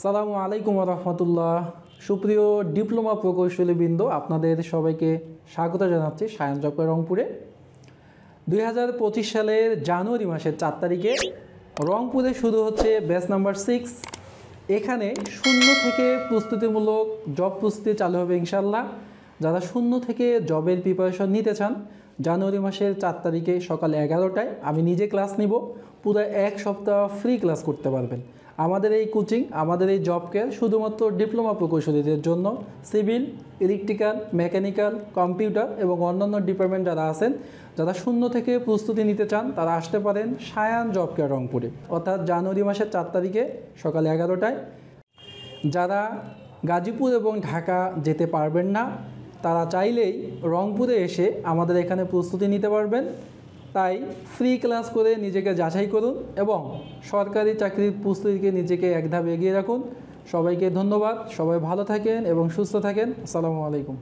সালামু আলাইকুম রহমতুল্লাহ। সুপ্রিয় ডিপ্লোমা প্রকৌশলীবৃন্দ, আপনাদের সবাইকে স্বাগত জানাচ্ছি সায়ান জবকে রংপুরে। 2025 সালের জানুয়ারি মাসের 4 তারিখে রংপুরে শুরু হচ্ছে ব্যাচ নাম্বার 6। এখানে শূন্য থেকে প্রস্তুতিমূলক জব প্রস্তুতি চালু হবে ইনশাল্লাহ। যারা শূন্য থেকে জবের প্রিপারেশন নিতে চান, জানুয়ারি মাসের 4 তারিখে সকাল 11টায় আমি নিজে ক্লাস নিব। পুরো এক সপ্তাহ ফ্রি ক্লাস করতে পারবেন। আমাদের এই কোচিং, আমাদের এই জব কেয়ার শুধুমাত্র ডিপ্লোমা প্রকৌশলীদের জন্য। সিভিল, ইলেকট্রিক্যাল, মেকানিক্যাল, কম্পিউটার এবং অন্যান্য ডিপার্টমেন্ট যারা আছেন, যারা শূন্য থেকে প্রস্তুতি নিতে চান, তারা আসতে পারেন সায়ান জব কেয়ার রংপুরে, অর্থাৎ জানুয়ারি মাসের 4 তারিখে সকাল 11টায়। যারা গাজীপুর এবং ঢাকা যেতে পারবেন না, তারা চাইলেই রংপুরে এসে আমাদের এখানে প্রস্তুতি নিতে পারবেন। তাই ফ্রি ক্লাস করে নিজেকে যাচাই করুন এবং সরকারি চাকরির প্রস্তুতিকে নিজেকে এক ধাপ এগিয়ে রাখুন। সবাইকে ধন্যবাদ। সবাই ভালো থাকেন এবং সুস্থ থাকেন। আসসালামু আলাইকুম।